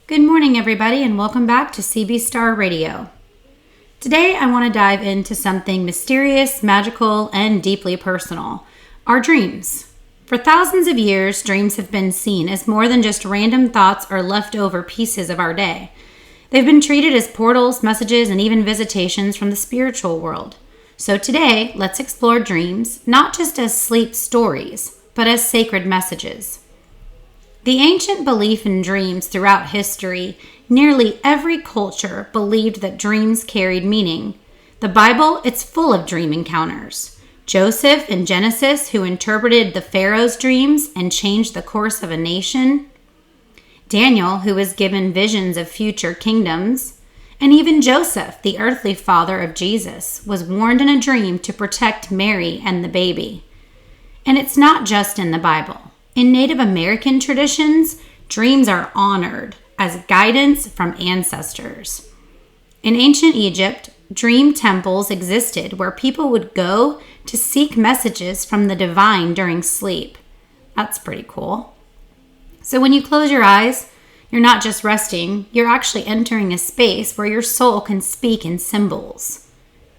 Good morning, everybody, and welcome back to CB Star Radio. Today, I want to dive into something mysterious, magical, and deeply personal: our dreams. For thousands of years, dreams have been seen as more than just random thoughts or leftover pieces of our day. They've been treated as portals, messages, and even visitations from the spiritual world. So today, let's explore dreams, not just as sleep stories, but as sacred messages. The ancient belief in dreams throughout history, nearly every culture believed that dreams carried meaning. The Bible, it's full of dream encounters. Joseph in Genesis, who interpreted the Pharaoh's dreams and changed the course of a nation. Daniel, who was given visions of future kingdoms. And even Joseph, the earthly father of Jesus, was warned in a dream to protect Mary and the baby. And it's not just in the Bible. In Native American traditions, dreams are honored as guidance from ancestors. In ancient Egypt, dream temples existed where people would go to seek messages from the divine during sleep. That's pretty cool. So when you close your eyes, you're not just resting, you're actually entering a space where your soul can speak in symbols.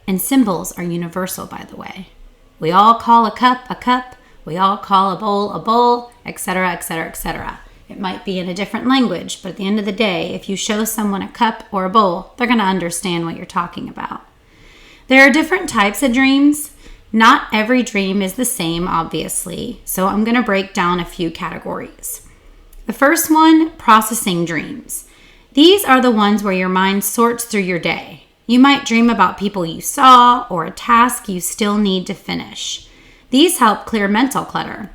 And symbols are universal, by the way. We all call a cup a cup. We all call a bowl, etc., etc., etc. It might be in a different language, but at the end of the day, if you show someone a cup or a bowl, they're going to understand what you're talking about. There are different types of dreams. Not every dream is the same, obviously, so I'm going to break down a few categories. The first one, processing dreams. These are the ones where your mind sorts through your day. You might dream about people you saw or a task you still need to finish. These help clear mental clutter.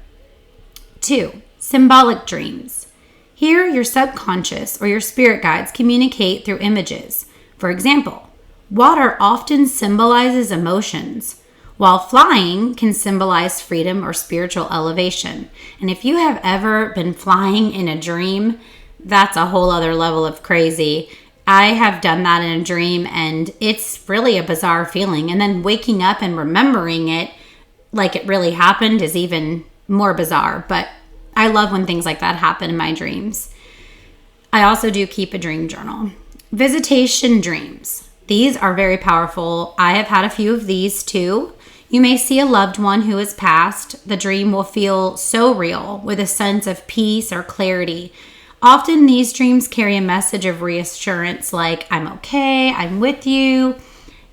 2. Symbolic dreams. Here, your subconscious or your spirit guides communicate through images. For example, water often symbolizes emotions, while flying can symbolize freedom or spiritual elevation. And if you have ever been flying in a dream, that's a whole other level of crazy. I have done that in a dream, and it's really a bizarre feeling. And then waking up and remembering it like it really happened is even more bizarre, but I love when things like that happen in my dreams. I also do keep a dream journal. Visitation dreams. These are very powerful. I have had a few of these too. You may see a loved one who has passed. The dream will feel so real with a sense of peace or clarity. Often these dreams carry a message of reassurance like, I'm okay, I'm with you.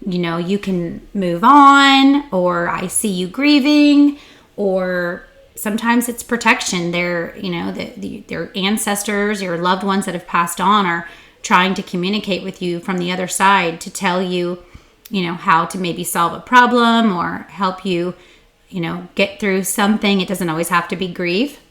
You know, you can move on, or I see you grieving, or sometimes it's protection. They're, their ancestors, your loved ones that have passed on are trying to communicate with you from the other side to tell you, how to maybe solve a problem or help you, get through something. It doesn't always have to be grief.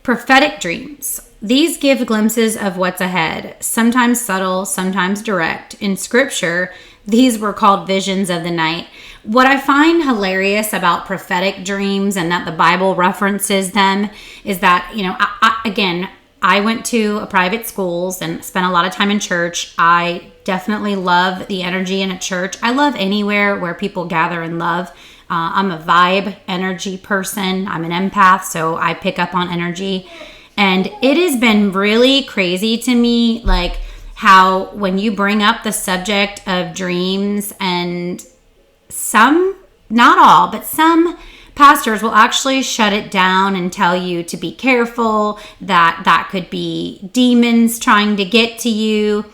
Prophetic dreams. These give glimpses of what's ahead, sometimes subtle, sometimes direct. In scripture, these were called visions of the night. What I find hilarious about prophetic dreams and that the Bible references them is that, I went to a private schools and spent a lot of time in church. I definitely love the energy in a church. I love anywhere where people gather and love. I'm a vibe energy person. I'm an empath, so I pick up on energy. And it has been really crazy to me, like how when you bring up the subject of dreams, and some, not all, but some pastors will actually shut it down and tell you to be careful, that could be demons trying to get to you.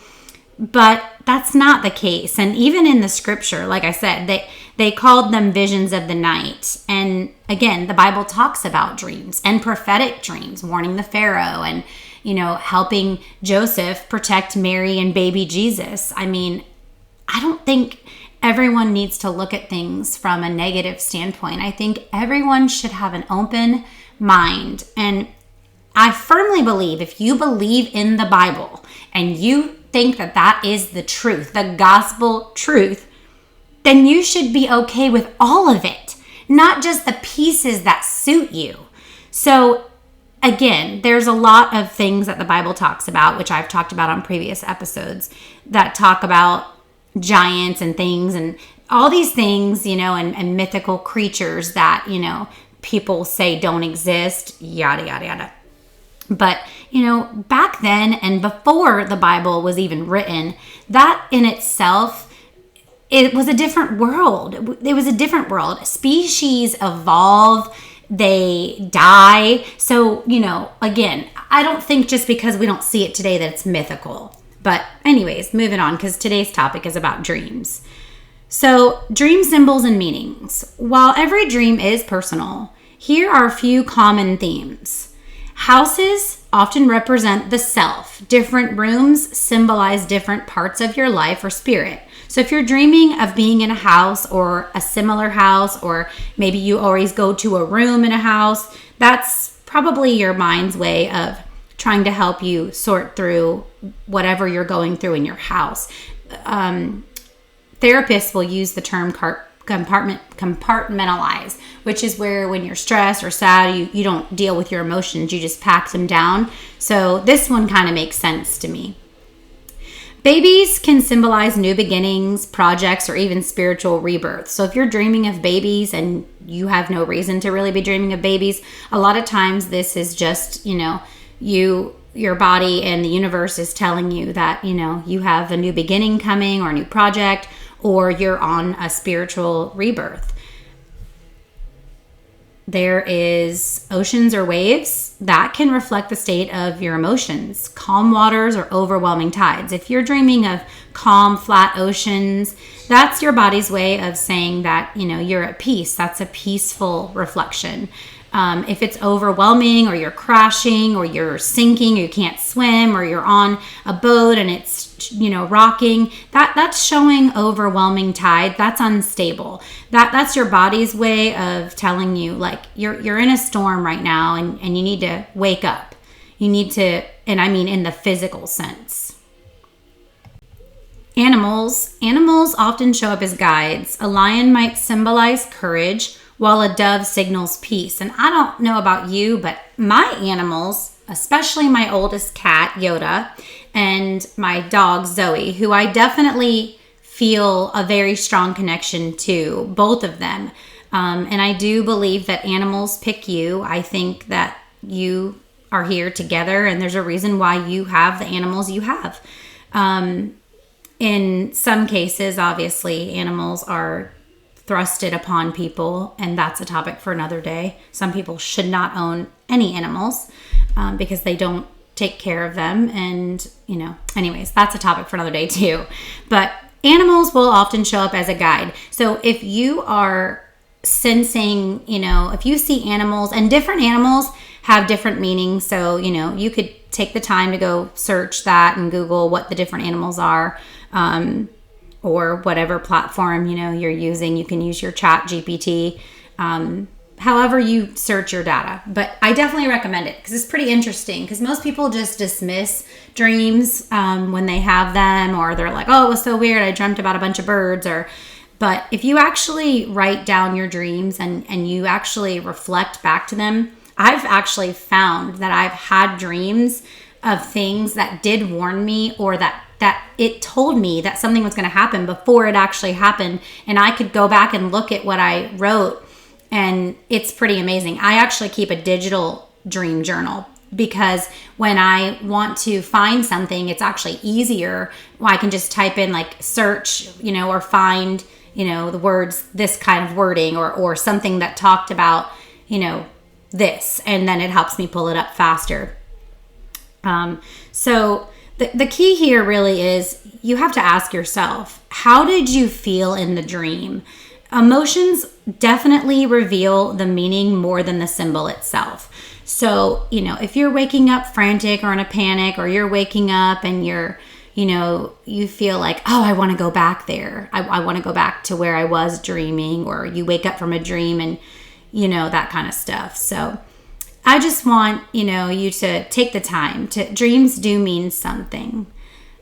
But that's not the case. And even in the scripture, like I said, they called them visions of the night. And again, the Bible talks about dreams and prophetic dreams, warning the Pharaoh and, helping Joseph protect Mary and baby Jesus. I mean, I don't think everyone needs to look at things from a negative standpoint. I think everyone should have an open mind. And I firmly believe if you believe in the Bible and you think that is the truth, the gospel truth, then you should be okay with all of it, not just the pieces that suit you. So again, there's a lot of things that the Bible talks about, which I've talked about on previous episodes, that talk about giants and things and all these things, and mythical creatures that, people say don't exist, yada, yada, yada. But, back then and before the Bible was even written, that in itself, it was a different world. It was a different world. Species evolve, they die. So, again, I don't think just because we don't see it today that it's mythical. But anyways, moving on, because today's topic is about dreams. So, dream symbols and meanings. While every dream is personal, here are a few common themes. Houses often represent the self. Different rooms symbolize different parts of your life or spirit. So if you're dreaming of being in a house or a similar house, or maybe you always go to a room in a house, that's probably your mind's way of trying to help you sort through whatever you're going through in your house. Therapists will use the term compartmentalize, which is where when you're stressed or sad, you don't deal with your emotions, you just pack them down. So this one kind of makes sense to me. Babies can symbolize new beginnings, projects, or even spiritual rebirth. So if you're dreaming of babies and you have no reason to really be dreaming of babies, a lot of times this is just, your body and the universe is telling you that, you have a new beginning coming or a new project, or you're on a spiritual rebirth. There is oceans or waves that can reflect the state of your emotions, calm waters or overwhelming tides. If you're dreaming of calm, flat oceans, that's your body's way of saying that, you're at peace. That's a peaceful reflection. If it's overwhelming or you're crashing or you're sinking or you can't swim or you're on a boat and it's, rocking, that's showing overwhelming tide. That's unstable. That's your body's way of telling you like you're in a storm right now and you need to wake up. You need to, and I mean in the physical sense. Animals often show up as guides. A lion might symbolize courage, while a dove signals peace. And I don't know about you, but my animals, especially my oldest cat, Yoda, and my dog, Zoe, who I definitely feel a very strong connection to, both of them. And I do believe that animals pick you. I think that you are here together, and there's a reason why you have the animals you have. In some cases, obviously, animals are thrusted upon people, and that's a topic for another day. Some people should not own any animals because they don't take care of them, and anyways, that's a topic for another day too. But animals will often show up as a guide. So if you are sensing, if you see animals, and different animals have different meanings, so you could take the time to go search that and Google what the different animals are. Or whatever platform, you're using. You can use your chat GPT, however you search your data. But I definitely recommend it because it's pretty interesting, because most people just dismiss dreams when they have them, or they're like, oh, it was so weird, I dreamt about a bunch of birds. But if you actually write down your dreams and you actually reflect back to them, I've actually found that I've had dreams of things that did warn me, or that it told me that something was going to happen before it actually happened. And I could go back and look at what I wrote, and it's pretty amazing. I actually keep a digital dream journal, because when I want to find something, it's actually easier. I can just type in like search, or find, the words, this kind of wording, or something that talked about, this, and then it helps me pull it up faster. So the key here really is you have to ask yourself, how did you feel in the dream? Emotions definitely reveal the meaning more than the symbol itself. So, if you're waking up frantic or in a panic, or you're waking up and you feel like, oh, I want to go back there. I want to go back to where I was dreaming, or you wake up from a dream and, that kind of stuff. So I just want, you to take the time dreams do mean something.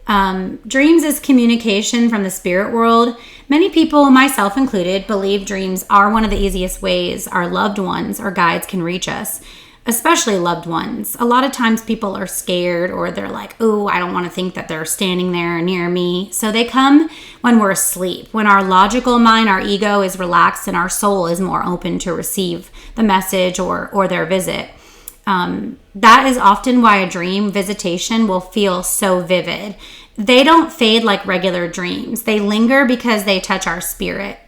Dreams is communication from the spirit world. Many people, myself included, believe dreams are one of the easiest ways our loved ones or guides can reach us, especially loved ones. A lot of times people are scared, or they're like, oh, I don't want to think that they're standing there near me. So they come when we're asleep, when our logical mind, our ego is relaxed, and our soul is more open to receive the message or their visit. That is often why a dream visitation will feel so vivid. They don't fade like regular dreams. They linger because they touch our spirit.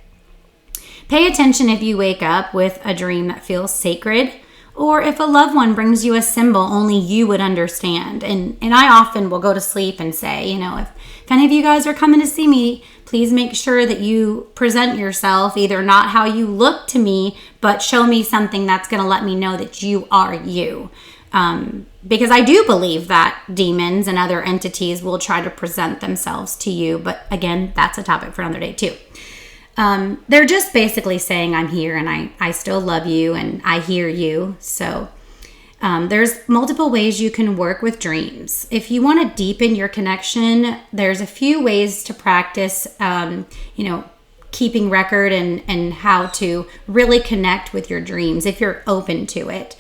Pay attention if you wake up with a dream that feels sacred, or if a loved one brings you a symbol only you would understand. And I often will go to sleep and say, if any of you guys are coming to see me, please make sure that you present yourself either not how you look to me, but show me something that's going to let me know that you are you. Because I do believe that demons and other entities will try to present themselves to you. But again, that's a topic for another day too. They're just basically saying I'm here and I still love you and I hear you. So there's multiple ways you can work with dreams. If you want to deepen your connection, there's a few ways to practice, keeping record and how to really connect with your dreams if you're open to it.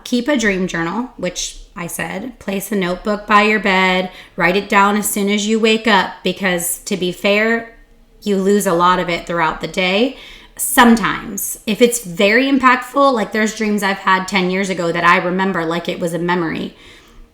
Keep a dream journal, which I said, place a notebook by your bed, write it down as soon as you wake up, because to be fair, you lose a lot of it throughout the day. Sometimes, if it's very impactful, like there's dreams I've had 10 years ago that I remember like it was a memory.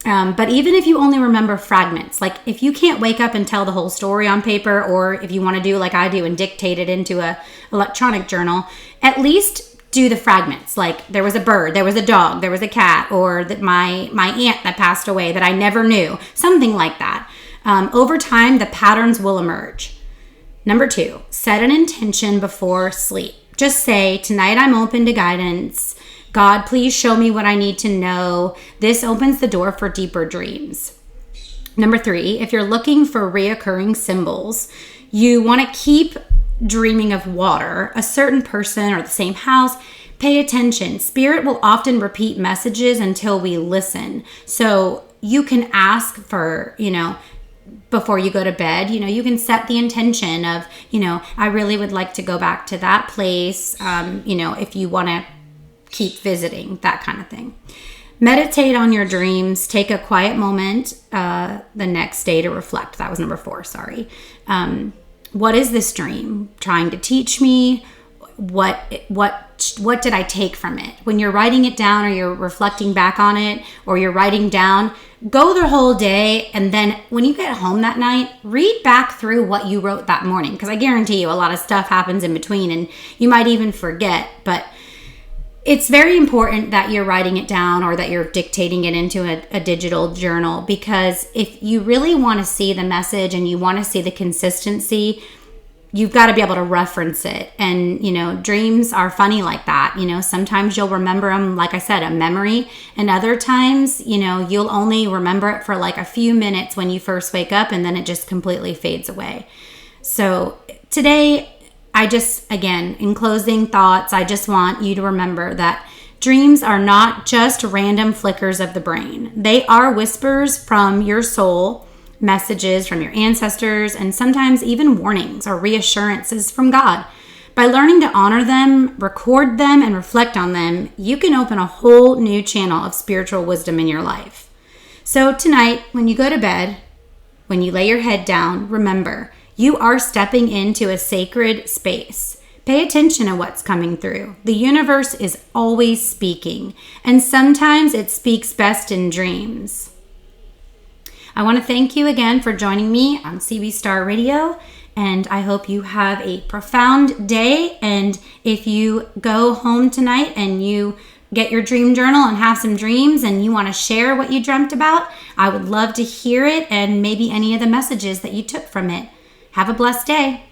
But even if you only remember fragments, like if you can't wake up and tell the whole story on paper, or if you want to do like I do and dictate it into a electronic journal, at least do the fragments. Like there was a bird, there was a dog, there was a cat, or that my aunt that passed away that I never knew, something like that. Over time, the patterns will emerge. Number 2, set an intention before sleep. Just say, tonight I'm open to guidance. God, please show me what I need to know. This opens the door for deeper dreams. Number 3, if you're looking for reoccurring symbols, you want to keep dreaming of water, a certain person, or the same house. Pay attention. Spirit will often repeat messages until we listen. So you can ask for, before you go to bed, you can set the intention of, I really would like to go back to that place, if you want to keep visiting, that kind of thing. Meditate on your dreams. Take a quiet moment the next day to reflect. That was number 4, sorry. What is this dream trying to teach me? What did I take from it? When you're writing it down, or you're reflecting back on it, or you're writing down, go the whole day, and then when you get home that night, read back through what you wrote that morning, because I guarantee you a lot of stuff happens in between and you might even forget. But it's very important that you're writing it down, or that you're dictating it into a digital journal, because if you really want to see the message and you want to see the consistency, you've got to be able to reference it. And, dreams are funny like that. Sometimes you'll remember them, like I said, a memory. And other times, you'll only remember it for like a few minutes when you first wake up, and then it just completely fades away. So today, again, in closing thoughts, I just want you to remember that dreams are not just random flickers of the brain. They are whispers from your soul, messages from your ancestors, and sometimes even warnings or reassurances from God. By learning to honor them, record them, and reflect on them, you can open a whole new channel of spiritual wisdom in your life. So tonight, when you go to bed, when you lay your head down, remember, you are stepping into a sacred space. Pay attention to what's coming through. The universe is always speaking, and sometimes it speaks best in dreams. I want to thank you again for joining me on CB Star Radio, and I hope you have a profound day. And if you go home tonight and you get your dream journal and have some dreams and you want to share what you dreamt about, I would love to hear it, and maybe any of the messages that you took from it. Have a blessed day.